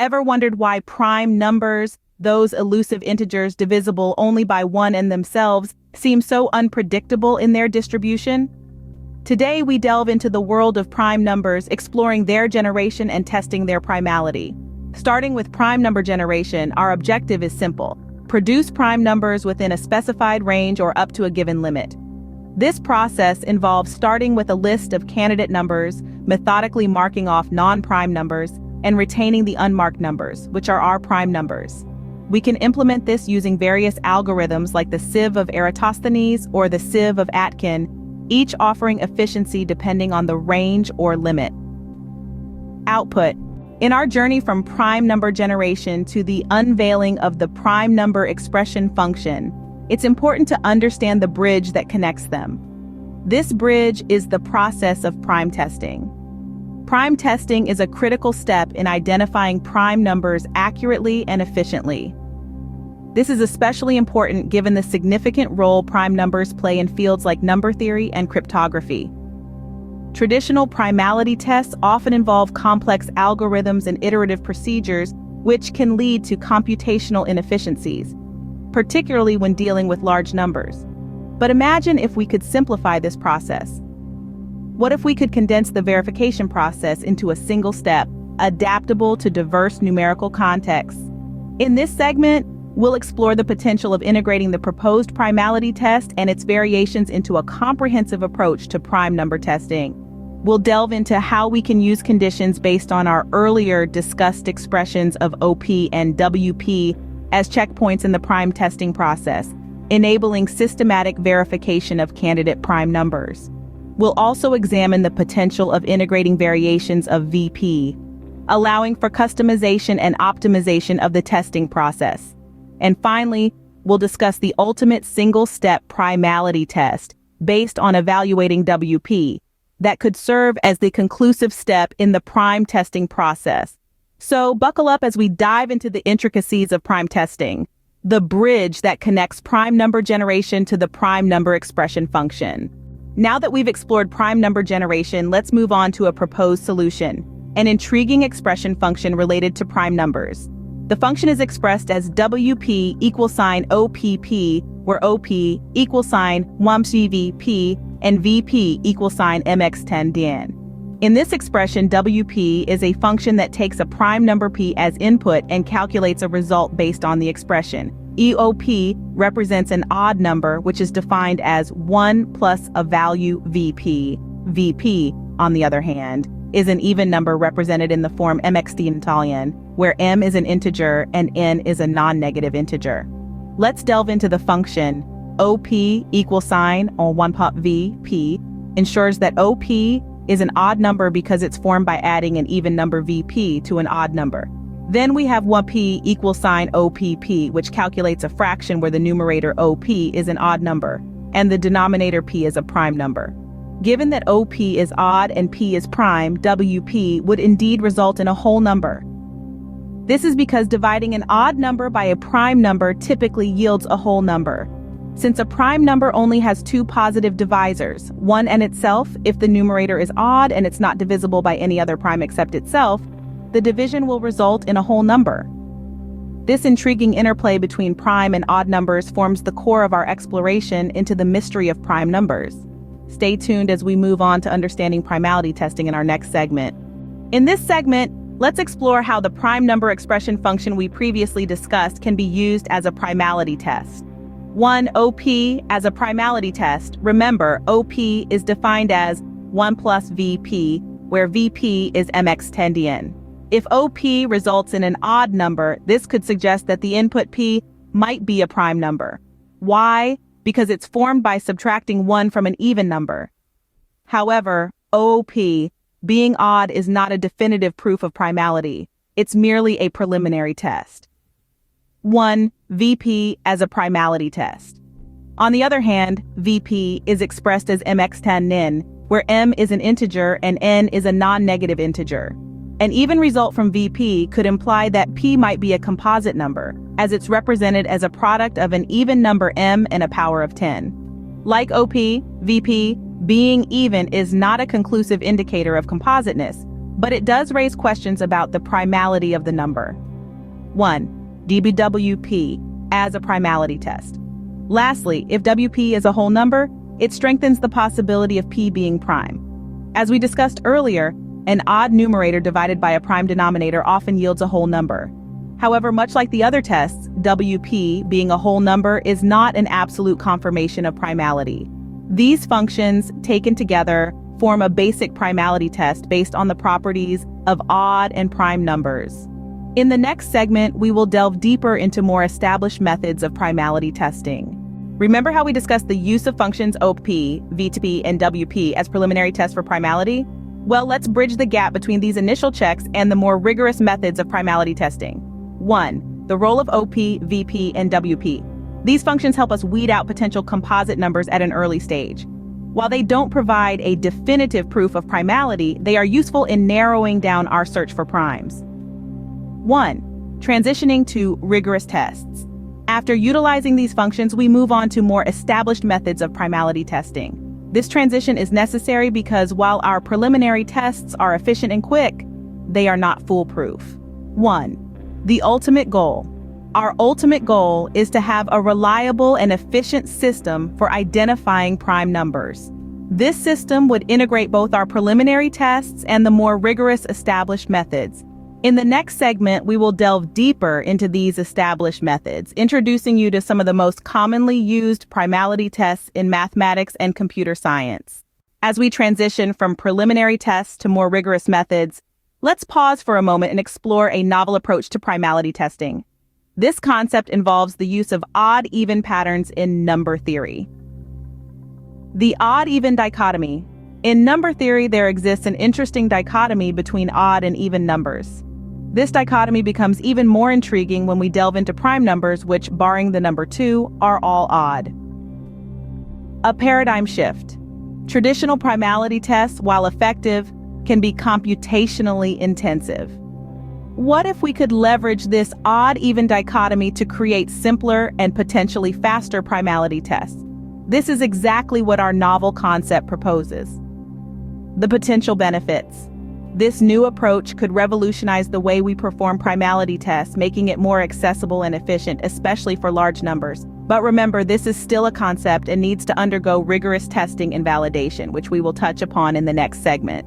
Ever wondered why prime numbers, those elusive integers divisible only by 1 in themselves, seem so unpredictable in their distribution? Today we delve into the world of prime numbers, exploring their generation and testing their primality. Starting with prime number generation, our objective is simple: produce prime numbers within a specified range or up to a given limit. This process involves starting with a list of candidate numbers, methodically marking off non-prime numbers, and retaining the unmarked numbers, which are our prime numbers. We can implement this using various algorithms like the sieve of Eratosthenes or the sieve of Atkin, each offering efficiency depending on the range or limit. Output. In our journey from prime number generation to the unveiling of the prime number expression function, it's important to understand the bridge that connects them. This bridge is the process of prime testing. Prime testing is a critical step in identifying prime numbers accurately and efficiently. This is especially important given the significant role prime numbers play in fields like number theory and cryptography. Traditional primality tests often involve complex algorithms and iterative procedures, which can lead to computational inefficiencies, particularly when dealing with large numbers. But imagine if we could simplify this process. What if we could condense the verification process into a single step, adaptable to diverse numerical contexts? In this segment, we'll explore the potential of integrating the proposed primality test and its variations into a comprehensive approach to prime number testing. We'll delve into how we can use conditions based on our earlier discussed expressions of OP and WP as checkpoints in the prime testing process, enabling systematic verification of candidate prime numbers. We'll also examine the potential of integrating variations of VP, allowing for customization and optimization of the testing process. And finally, we'll discuss the ultimate single-step primality test based on evaluating WP that could serve as the conclusive step in the prime testing process. So buckle up as we dive into the intricacies of prime testing, the bridge that connects prime number generation to the prime number expression function. Now that we've explored prime number generation, let's move on to a proposed solution, an intriguing expression function related to prime numbers. The function is expressed as WP equals sign OPP, where OP equals sign WMCVP and VP equals sign MX10DN. In this expression, WP is a function that takes a prime number P as input and calculates a result based on the expression. EOP represents an odd number, which is defined as 1 plus a value VP. VP, on the other hand, is an even number represented in the form MXD in Italian, where M is an integer and N is a non-negative integer. Let's delve into the function. OP equals sign or 1 pop VP ensures that OP is an odd number because it's formed by adding an even number VP to an odd number. Then we have 1P equals sign OPP, which calculates a fraction where the numerator OP is an odd number and the denominator P is a prime number. Given that OP is odd and P is prime, WP would indeed result in a whole number. This is because dividing an odd number by a prime number typically yields a whole number. Since a prime number only has two positive divisors, one and itself, if the numerator is odd and it's not divisible by any other prime except itself, the division will result in a whole number. This intriguing interplay between prime and odd numbers forms the core of our exploration into the mystery of prime numbers. Stay tuned as we move on to understanding primality testing in our next segment. In this segment, let's explore how the prime number expression function we previously discussed can be used as a primality test. 1. OP as a primality test. Remember, OP is defined as 1 plus VP, where VP is MX10DN. If OP results in an odd number, this could suggest that the input P might be a prime number. Why? Because it's formed by subtracting 1 from an even number. However, OP, being odd, is not a definitive proof of primality. It's merely a preliminary test. 1. VP as a primality test. On the other hand, VP is expressed as MX10N, where M is an integer and N is a non-negative integer. An even result from VP could imply that P might be a composite number, as it's represented as a product of an even number M and a power of 10. Like OP, VP, being even is not a conclusive indicator of compositeness, but it does raise questions about the primality of the number. 1. DBWP as a primality test. Lastly, if WP is a whole number, it strengthens the possibility of P being prime. As we discussed earlier, an odd numerator divided by a prime denominator often yields a whole number. However, much like the other tests, WP, being a whole number, is not an absolute confirmation of primality. These functions, taken together, form a basic primality test based on the properties of odd and prime numbers. In the next segment, we will delve deeper into more established methods of primality testing. Remember how we discussed the use of functions OP, VTP, and WP as preliminary tests for primality? Well, let's bridge the gap between these initial checks and the more rigorous methods of primality testing. 1. The role of OP, VP, and WP. These functions help us weed out potential composite numbers at an early stage. While they don't provide a definitive proof of primality, they are useful in narrowing down our search for primes. 1. Transitioning to rigorous tests. After utilizing these functions, we move on to more established methods of primality testing. This transition is necessary because while our preliminary tests are efficient and quick, they are not foolproof. 1. The ultimate goal. Our ultimate goal is to have a reliable and efficient system for identifying prime numbers. This system would integrate both our preliminary tests and the more rigorous established methods. In the next segment, we will delve deeper into these established methods, introducing you to some of the most commonly used primality tests in mathematics and computer science. As we transition from preliminary tests to more rigorous methods, let's pause for a moment and explore a novel approach to primality testing. This concept involves the use of odd-even patterns in number theory. The odd-even dichotomy. In number theory, there exists an interesting dichotomy between odd and even numbers. This dichotomy becomes even more intriguing when we delve into prime numbers, which, barring the number 2, are all odd. A paradigm shift. Traditional primality tests, while effective, can be computationally intensive. What if we could leverage this odd-even dichotomy to create simpler and potentially faster primality tests? This is exactly what our novel concept proposes. The potential benefits. This new approach could revolutionize the way we perform primality tests, making it more accessible and efficient, especially for large numbers. But remember, this is still a concept and needs to undergo rigorous testing and validation, which we will touch upon in the next segment.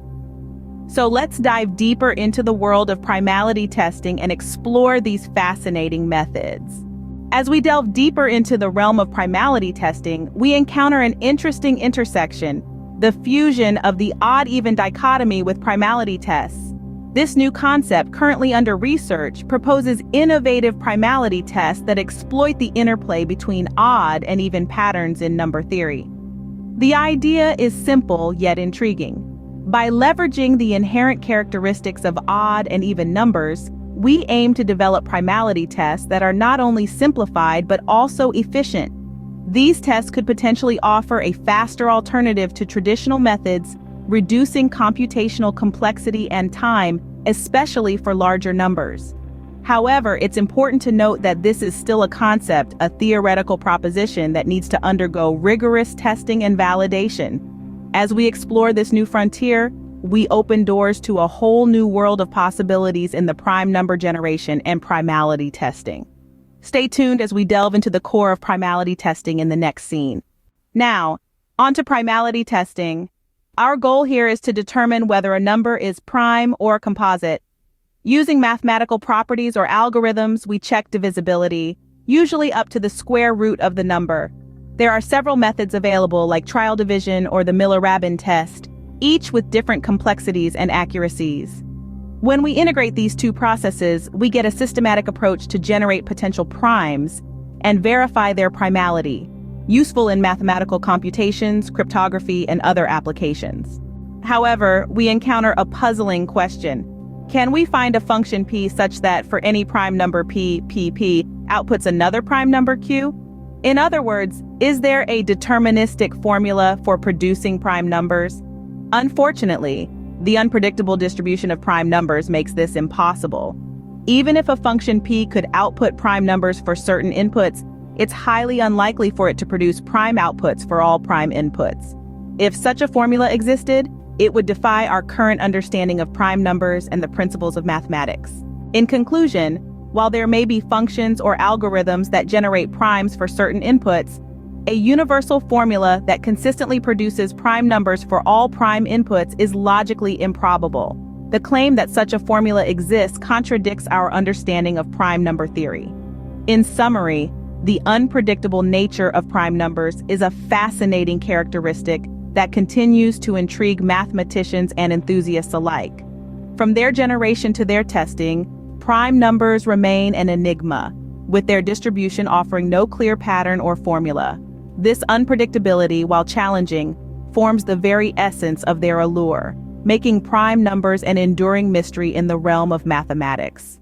So let's dive deeper into the world of primality testing and explore these fascinating methods. As we delve deeper into the realm of primality testing, we encounter an interesting intersection, the fusion of the odd-even dichotomy with primality tests. This new concept, currently under research, proposes innovative primality tests that exploit the interplay between odd and even patterns in number theory. The idea is simple yet intriguing. By leveraging the inherent characteristics of odd and even numbers, we aim to develop primality tests that are not only simplified but also efficient. These tests could potentially offer a faster alternative to traditional methods, reducing computational complexity and time, especially for larger numbers. However, it's important to note that this is still a concept, a theoretical proposition that needs to undergo rigorous testing and validation. As we explore this new frontier, we open doors to a whole new world of possibilities in the prime number generation and primality testing. Stay tuned as we delve into the core of primality testing in the next scene. Now, on to primality testing. Our goal here is to determine whether a number is prime or composite. Using mathematical properties or algorithms, we check divisibility, usually up to the square root of the number. There are several methods available, like trial division or the Miller-Rabin test, each with different complexities and accuracies. When we integrate these two processes, we get a systematic approach to generate potential primes and verify their primality, useful in mathematical computations, cryptography, and other applications. However, we encounter a puzzling question. Can we find a function p such that for any prime number p outputs another prime number q? In other words, is there a deterministic formula for producing prime numbers? Unfortunately, the unpredictable distribution of prime numbers makes this impossible. Even if a function p could output prime numbers for certain inputs, it's highly unlikely for it to produce prime outputs for all prime inputs. If such a formula existed, It would defy our current understanding of prime numbers and the principles of mathematics. In conclusion, while there may be functions or algorithms that generate primes for certain inputs, a universal formula that consistently produces prime numbers for all prime inputs is logically improbable. The claim that such a formula exists contradicts our understanding of prime number theory. In summary, the unpredictable nature of prime numbers is a fascinating characteristic that continues to intrigue mathematicians and enthusiasts alike. From their generation to their testing, prime numbers remain an enigma, with their distribution offering no clear pattern or formula. This unpredictability, while challenging, forms the very essence of their allure, making prime numbers an enduring mystery in the realm of mathematics.